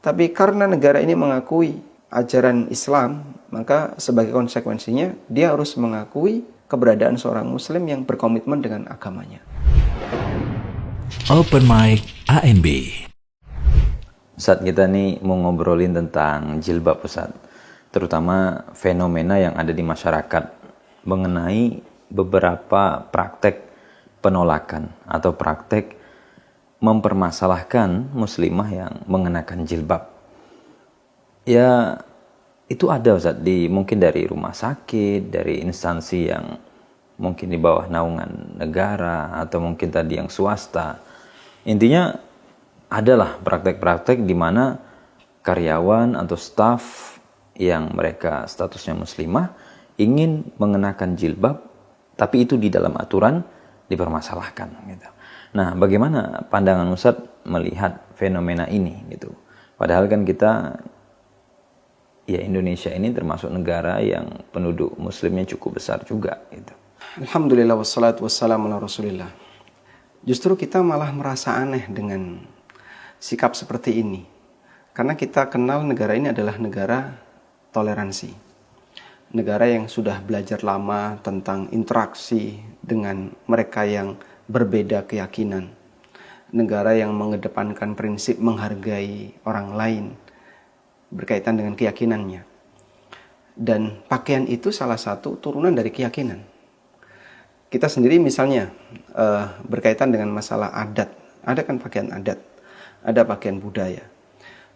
Tapi karena negara ini mengakui ajaran Islam, maka sebagai konsekuensinya dia harus mengakui keberadaan seorang muslim yang berkomitmen dengan agamanya. Open Mic ANB. Ustaz, kita nih mau ngobrolin tentang jilbab, Ustaz. Terutama fenomena yang ada di masyarakat mengenai beberapa praktek penolakan atau praktek mempermasalahkan muslimah yang mengenakan jilbab. Ya, itu ada, Ustaz, mungkin dari rumah sakit, dari instansi yang mungkin di bawah naungan negara atau mungkin tadi yang swasta. Intinya adalah praktek-praktek di mana karyawan atau staf yang mereka statusnya muslimah ingin mengenakan jilbab, tapi itu di dalam aturan dipermasalahkan gitu. Nah, bagaimana pandangan Ustadz melihat fenomena ini gitu? Padahal kan kita, ya, Indonesia ini termasuk negara yang penduduk muslimnya cukup besar juga gitu. Alhamdulillah wassalatu wassalamu ala Rasulillah. Justru kita malah merasa aneh dengan sikap seperti ini. Karena kita kenal negara ini adalah negara toleransi. Negara yang sudah belajar lama tentang interaksi dengan mereka yang berbeda keyakinan. Negara yang mengedepankan prinsip menghargai orang lain berkaitan dengan keyakinannya. Dan pakaian itu salah satu turunan dari keyakinan. Kita sendiri misalnya berkaitan dengan masalah adat. Ada kan pakaian adat, ada pakaian budaya.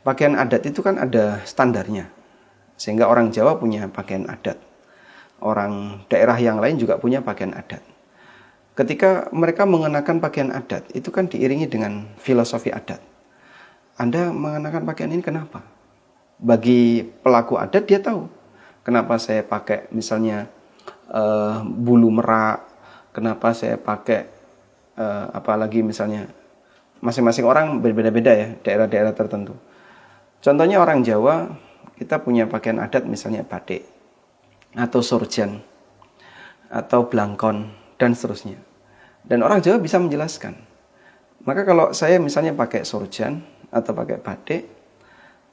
Pakaian adat itu kan ada standarnya. Sehingga orang Jawa punya pakaian adat. Orang daerah yang lain juga punya pakaian adat. Ketika mereka mengenakan pakaian adat, itu kan diiringi dengan filosofi adat. Anda mengenakan pakaian ini kenapa? Bagi pelaku adat dia tahu. Kenapa saya pakai misalnya bulu merak, kenapa saya pakai apalagi misalnya, masing-masing orang berbeda-beda ya, daerah-daerah tertentu. Contohnya orang Jawa, kita punya pakaian adat misalnya batik, atau sorjan, atau blangkon, dan seterusnya. Dan orang Jawa bisa menjelaskan. Maka kalau saya misalnya pakai sorjan atau pakai batik,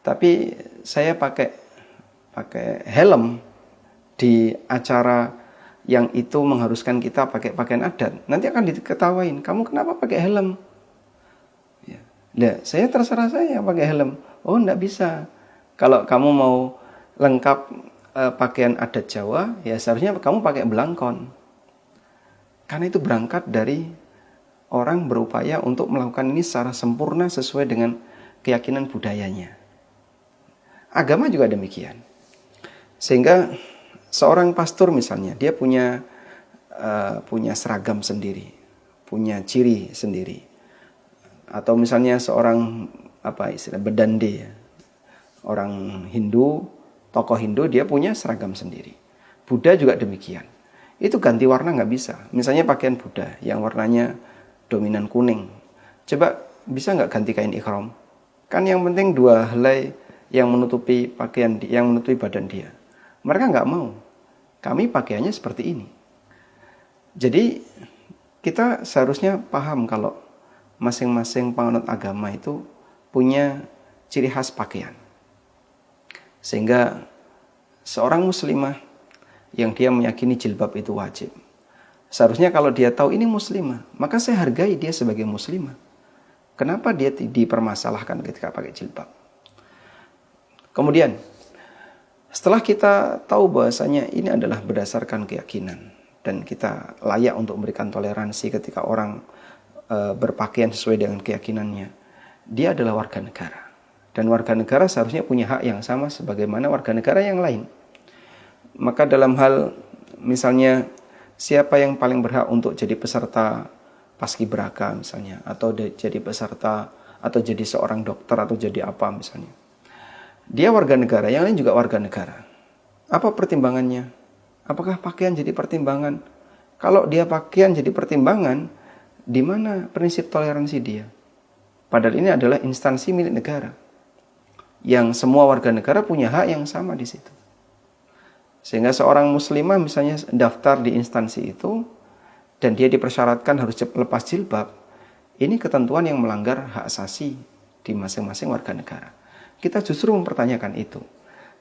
tapi saya pakai helm di acara yang itu mengharuskan kita pakai pakaian adat, nanti akan diketawain, kamu kenapa pakai helm? Ya. Nah, saya terserah saya pakai helm. Oh, enggak bisa. Kalau kamu mau lengkap pakaian adat Jawa, ya seharusnya kamu pakai belangkon. Karena itu berangkat dari orang berupaya untuk melakukan ini secara sempurna sesuai dengan keyakinan budayanya. Agama juga demikian. Sehingga seorang pastor misalnya, dia punya seragam sendiri, punya ciri sendiri. Atau misalnya seorang bedande, orang Hindu, tokoh Hindu, dia punya seragam sendiri. Buddha juga demikian. Itu ganti warna nggak bisa. Misalnya pakaian Buddha yang warnanya dominan kuning. Coba bisa nggak ganti kain ikhram? Kan yang penting dua helai yang menutupi pakaian, yang menutupi badan dia. Mereka nggak mau. Kami pakaiannya seperti ini. Jadi kita seharusnya paham kalau masing-masing penganut agama itu punya ciri khas pakaian. Sehingga seorang muslimah yang dia meyakini jilbab itu wajib, seharusnya kalau dia tahu ini muslimah, maka saya hargai dia sebagai muslimah. Kenapa dia dipermasalahkan ketika pakai jilbab? Kemudian, setelah kita tahu bahwasanya ini adalah berdasarkan keyakinan dan kita layak untuk memberikan toleransi ketika orang berpakaian sesuai dengan keyakinannya, dia adalah warga negara. Dan warga negara seharusnya punya hak yang sama sebagaimana warga negara yang lain. Maka dalam hal misalnya siapa yang paling berhak untuk jadi peserta paskibraka misalnya, atau jadi peserta atau jadi seorang dokter atau jadi apa misalnya, dia warga negara, yang lain juga warga negara. Apa pertimbangannya? Apakah pakaian jadi pertimbangan? Kalau dia pakaian jadi pertimbangan, di mana prinsip toleransi dia? Padahal ini adalah instansi milik negara, yang semua warga negara punya hak yang sama di situ. Sehingga seorang muslimah misalnya daftar di instansi itu dan dia dipersyaratkan harus lepas jilbab, ini ketentuan yang melanggar hak asasi di masing-masing warga negara. kita justru mempertanyakan itu.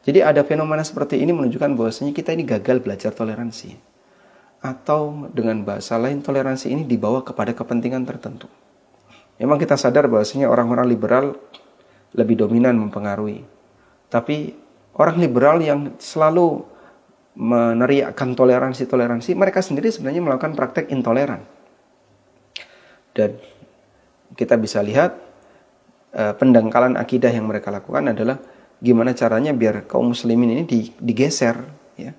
Jadi ada fenomena seperti ini menunjukkan bahwasanya kita ini gagal belajar toleransi. Atau dengan bahasa lain, toleransi ini dibawa kepada kepentingan tertentu. Memang kita sadar bahwasanya orang-orang liberal lebih dominan mempengaruhi. Tapi orang liberal yang selalu meneriakkan toleransi, mereka sendiri sebenarnya melakukan praktek intoleran. Dan kita bisa lihat pendangkalan akidah yang mereka lakukan adalah gimana caranya biar kaum muslimin ini digeser, ya,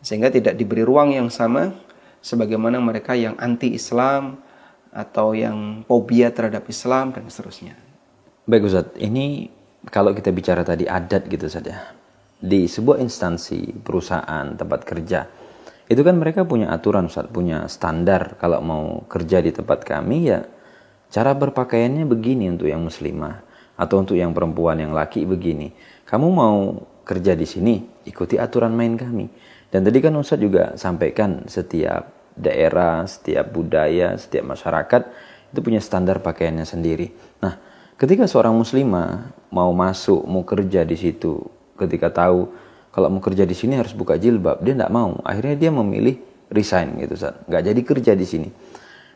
sehingga tidak diberi ruang yang sama sebagaimana mereka yang anti-Islam atau yang fobia terhadap Islam dan seterusnya. Baik Ustaz, ini kalau kita bicara tadi adat gitu Ustaz ya, di sebuah instansi, perusahaan, tempat kerja, itu kan mereka punya aturan Ustaz, punya standar. Kalau mau kerja di tempat kami ya cara berpakaiannya begini untuk yang muslimah, atau untuk yang perempuan, yang laki begini. Kamu mau kerja di sini, ikuti aturan main kami. Dan tadi kan Ustaz juga sampaikan setiap daerah, setiap budaya, setiap masyarakat itu punya standar pakaiannya sendiri. Nah, ketika seorang muslimah mau masuk, mau kerja di situ, ketika tahu kalau mau kerja di sini harus buka jilbab, dia tidak mau. Akhirnya dia memilih resign gitu Ustaz, nggak jadi kerja di sini.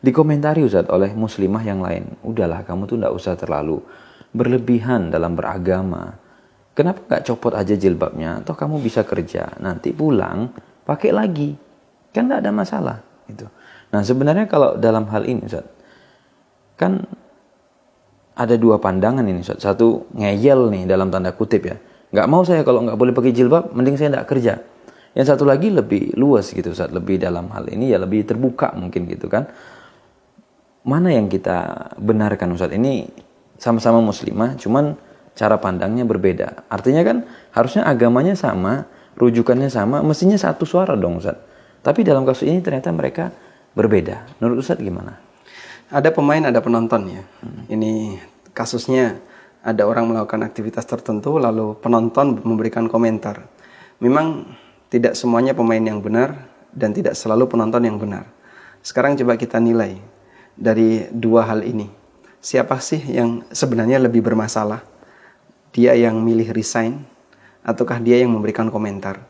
Dikomentari Ustaz oleh muslimah yang lain, udahlah kamu tuh nggak usah terlalu berlebihan dalam beragama. Kenapa nggak copot aja jilbabnya? Atau kamu bisa kerja, nanti pulang pakai lagi, kan nggak ada masalah. Gitu. Nah sebenarnya kalau dalam hal ini Ustaz, kan ada dua pandangan ini Ustaz. Satu ngeyel nih dalam tanda kutip ya, nggak mau saya kalau nggak boleh pakai jilbab, mending saya nggak kerja. Yang satu lagi lebih luas gitu Ustaz, lebih dalam hal ini ya lebih terbuka mungkin gitu kan. Mana yang kita benarkan Ustaz? Ini sama-sama muslimah, cuman cara pandangnya berbeda. Artinya kan harusnya agamanya sama, rujukannya sama, mestinya satu suara dong Ustaz. Tapi dalam kasus ini ternyata mereka berbeda. Menurut Ustaz gimana? Ada pemain, ada penonton ya. Ini kasusnya ada orang melakukan aktivitas tertentu lalu penonton memberikan komentar. Memang tidak semuanya pemain yang benar dan tidak selalu penonton yang benar. Sekarang coba kita nilai dari dua hal ini. Siapa sih yang sebenarnya lebih bermasalah? Dia yang milih resign ataukah dia yang memberikan komentar?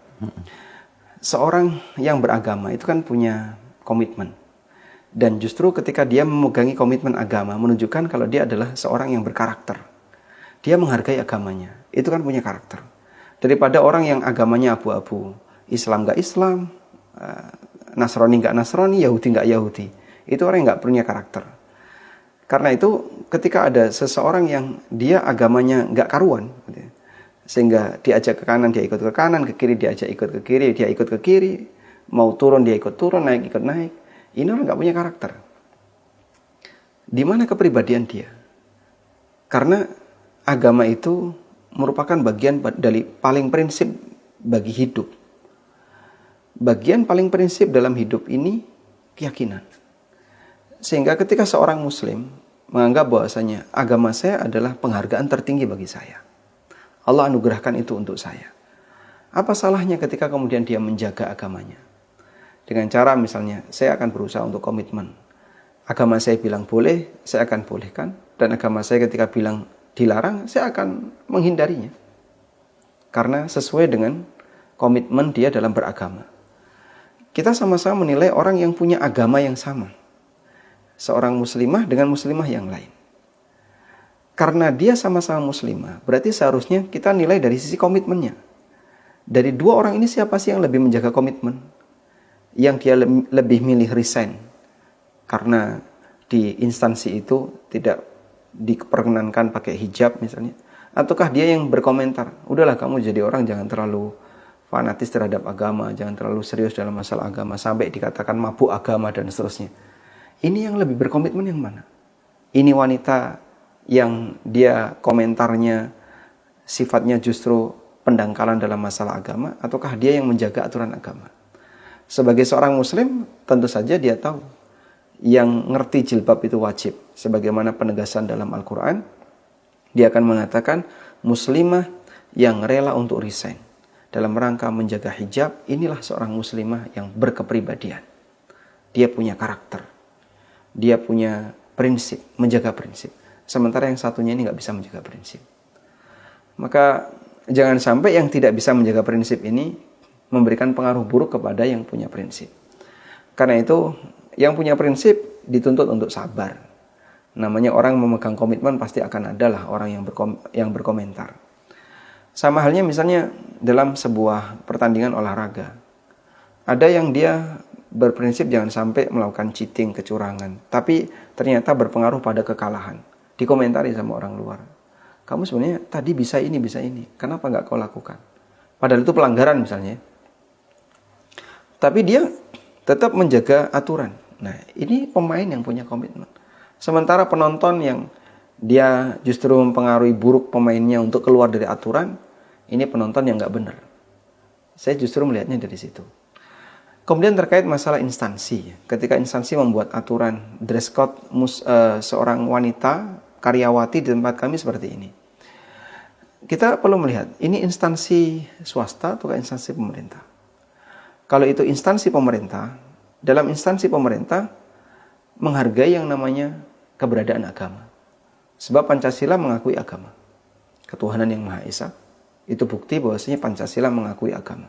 Seorang yang beragama itu kan punya komitmen. Dan justru ketika dia memegangi komitmen agama menunjukkan kalau dia adalah seorang yang berkarakter. Dia menghargai agamanya. Itu kan punya karakter. Daripada orang yang agamanya abu-abu, Islam gak Islam, Nasrani gak Nasrani, Yahudi gak Yahudi. Itu orang yang gak punya karakter. Karena itu ketika ada seseorang yang dia agamanya gak karuan, sehingga diajak ke kanan dia ikut ke kanan, ke kiri diajak ikut ke kiri, dia ikut ke kiri, mau turun dia ikut turun, naik ikut naik. Ini orang gak punya karakter. Di mana kepribadian dia? Karena agama itu merupakan bagian dari paling prinsip bagi hidup. Bagian paling prinsip dalam hidup ini keyakinan. Sehingga ketika seorang muslim menganggap bahwasanya agama saya adalah penghargaan tertinggi bagi saya, Allah anugerahkan itu untuk saya, apa salahnya ketika kemudian dia menjaga agamanya? Dengan cara misalnya, saya akan berusaha untuk komitmen. Agama saya bilang boleh, saya akan bolehkan. Dan agama saya ketika bilang dilarang, saya akan menghindarinya. Karena sesuai dengan komitmen dia dalam beragama. Kita sama-sama menilai orang yang punya agama yang sama. Seorang muslimah dengan muslimah yang lain. Karena dia sama-sama muslimah, berarti seharusnya kita nilai dari sisi komitmennya. Dari dua orang ini siapa sih yang lebih menjaga komitmen? Yang dia lebih milih resign karena di instansi itu tidak diperkenankan pakai hijab misalnya. Ataukah dia yang berkomentar, udahlah kamu jadi orang jangan terlalu fanatis terhadap agama, jangan terlalu serius dalam masalah agama, sampai dikatakan mabuk agama dan seterusnya. Ini yang lebih berkomitmen yang mana? Ini wanita yang dia komentarnya sifatnya justru pendangkalan dalam masalah agama, ataukah dia yang menjaga aturan agama? Sebagai seorang muslim, tentu saja dia tahu yang ngerti jilbab itu wajib. Sebagaimana penegasan dalam Al-Quran, dia akan mengatakan muslimah yang rela untuk resign dalam rangka menjaga hijab, inilah seorang muslimah yang berkepribadian. Dia punya karakter, dia punya prinsip, menjaga prinsip. Sementara yang satunya ini nggak bisa menjaga prinsip. Maka jangan sampai yang tidak bisa menjaga prinsip ini memberikan pengaruh buruk kepada yang punya prinsip. Karena itu yang punya prinsip dituntut untuk sabar. Namanya orang memegang komitmen pasti akan adalah orang yang berkomentar. Sama halnya misalnya dalam sebuah pertandingan olahraga. Ada yang dia berprinsip jangan sampai melakukan cheating, kecurangan. Tapi ternyata berpengaruh pada kekalahan. Dikomentari sama orang luar. Kamu sebenarnya tadi bisa ini. Kenapa nggak kau lakukan? Padahal itu pelanggaran misalnya. Tapi dia tetap menjaga aturan. Nah, ini pemain yang punya komitmen. Sementara penonton yang dia justru mempengaruhi buruk pemainnya untuk keluar dari aturan, ini penonton yang nggak benar. Saya justru melihatnya dari situ. Kemudian terkait masalah instansi. Ketika instansi membuat aturan dress code seorang wanita karyawati di tempat kami seperti ini. Kita perlu melihat, ini instansi swasta atau instansi pemerintah. Kalau itu instansi pemerintah, dalam instansi pemerintah menghargai yang namanya keberadaan agama. Sebab Pancasila mengakui agama. Ketuhanan yang Maha Esa, itu bukti bahwasanya Pancasila mengakui agama.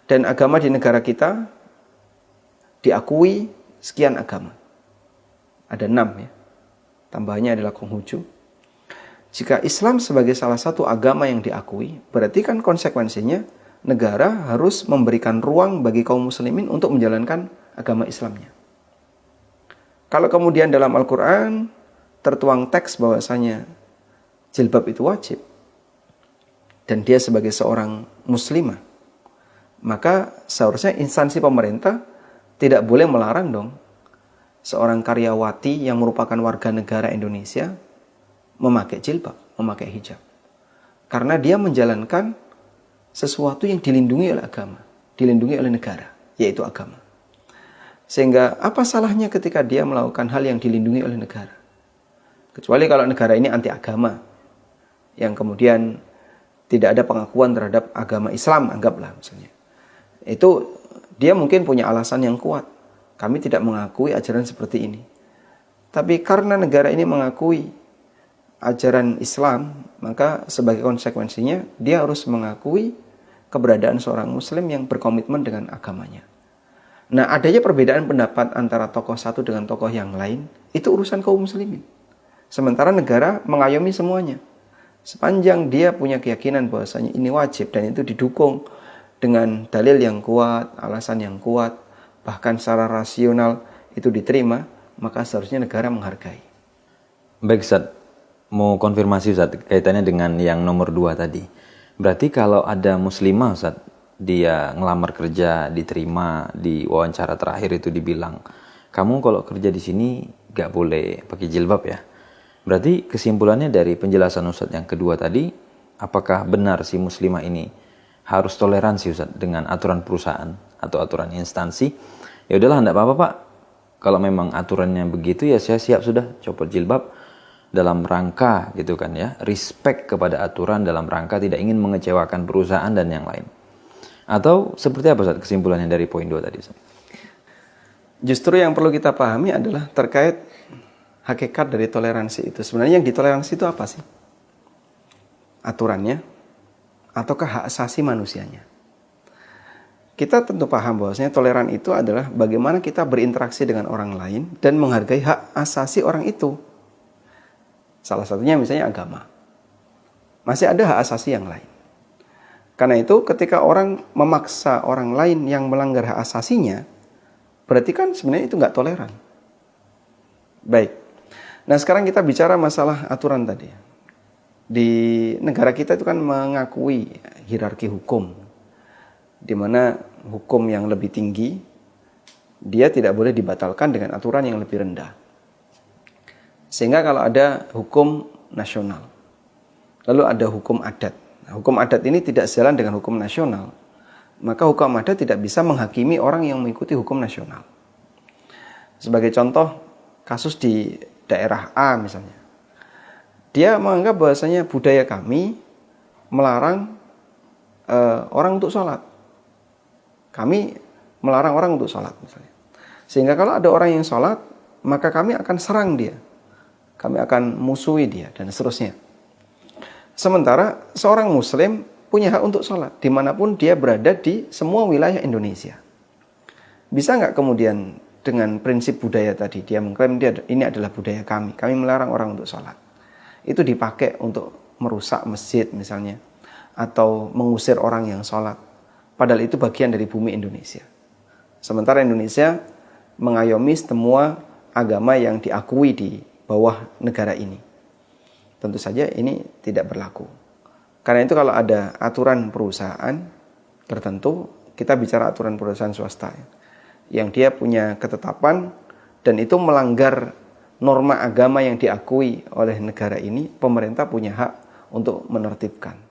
Dan agama di negara kita diakui sekian agama. Ada 6 ya. Tambahannya adalah Konghucu. Jika Islam sebagai salah satu agama yang diakui, berarti kan konsekuensinya negara harus memberikan ruang bagi kaum muslimin untuk menjalankan agama Islamnya. Kalau kemudian dalam Al-Quran tertuang teks bahwasanya jilbab itu wajib, dan dia sebagai seorang muslimah, maka seharusnya instansi pemerintah tidak boleh melarang dong seorang karyawati yang merupakan warga negara Indonesia memakai jilbab, memakai hijab. Karena dia menjalankan sesuatu yang dilindungi oleh agama, dilindungi oleh negara, yaitu agama. Sehingga apa salahnya ketika dia melakukan hal yang dilindungi oleh negara? Kecuali kalau negara ini anti agama, yang kemudian tidak ada pengakuan terhadap agama Islam, anggaplah misalnya. Itu dia mungkin punya alasan yang kuat. Kami tidak mengakui ajaran seperti ini. Tapi karena negara ini mengakui ajaran Islam, maka sebagai konsekuensinya dia harus mengakui keberadaan seorang muslim yang berkomitmen dengan agamanya. Nah, adanya perbedaan pendapat antara tokoh satu dengan tokoh yang lain, itu urusan kaum muslimin. Sementara negara mengayomi semuanya. Sepanjang dia punya keyakinan bahwasanya ini wajib dan itu didukung dengan dalil yang kuat, alasan yang kuat, bahkan secara rasional itu diterima, maka seharusnya negara menghargai. Baik Ustaz, mau konfirmasi Ustaz kaitannya dengan yang nomor 2 tadi. Berarti kalau ada muslimah Ustaz, dia ngelamar kerja, diterima, di wawancara terakhir itu dibilang, kamu kalau kerja di sini gak boleh pakai jilbab ya. Berarti kesimpulannya dari penjelasan Ustaz yang kedua tadi, apakah benar si muslimah ini harus toleransi Ustaz dengan aturan perusahaan atau aturan instansi? Ya udahlah, enggak apa-apa Pak. Kalau memang aturannya begitu ya saya siap sudah copot jilbab dalam rangka gitu kan ya, respect kepada aturan dalam rangka tidak ingin mengecewakan perusahaan dan yang lain. Atau seperti apa Ustaz kesimpulannya dari poin 2 tadi Ustaz? Justru yang perlu kita pahami adalah terkait hakikat dari toleransi itu. Sebenarnya yang ditoleransi itu apa sih? Aturannya ataukah hak asasi manusianya? Kita tentu paham bahwasanya toleran itu adalah bagaimana kita berinteraksi dengan orang lain dan menghargai hak asasi orang itu. Salah satunya misalnya agama. Masih ada hak asasi yang lain. Karena itu ketika orang memaksa orang lain yang melanggar hak asasinya, berarti kan sebenarnya itu nggak toleran. Baik. Nah sekarang kita bicara masalah aturan tadi. Di negara kita itu kan mengakui hierarki hukum, di mana hukum yang lebih tinggi dia tidak boleh dibatalkan dengan aturan yang lebih rendah. Sehingga kalau ada hukum nasional, lalu ada hukum adat. Nah, hukum adat ini tidak sejalan dengan hukum nasional, maka hukum adat tidak bisa menghakimi orang yang mengikuti hukum nasional. Sebagai contoh, kasus di daerah A misalnya. Dia menganggap bahwasanya budaya kami melarang orang untuk sholat. Kami melarang orang untuk sholat misalnya. Sehingga kalau ada orang yang sholat, maka kami akan serang dia. Kami akan musuhi dia dan seterusnya. Sementara seorang muslim punya hak untuk sholat dimanapun dia berada di semua wilayah Indonesia. Bisa nggak kemudian dengan prinsip budaya tadi, dia mengklaim ini adalah budaya kami melarang orang untuk sholat. Itu dipakai untuk merusak masjid misalnya, atau mengusir orang yang sholat. Padahal itu bagian dari bumi Indonesia. Sementara Indonesia mengayomi semua agama yang diakui di bawah negara ini. Tentu saja ini tidak berlaku. Karena itu kalau ada aturan perusahaan tertentu, kita bicara aturan perusahaan swasta yang dia punya ketetapan dan itu melanggar norma agama yang diakui oleh negara ini, pemerintah punya hak untuk menertibkan.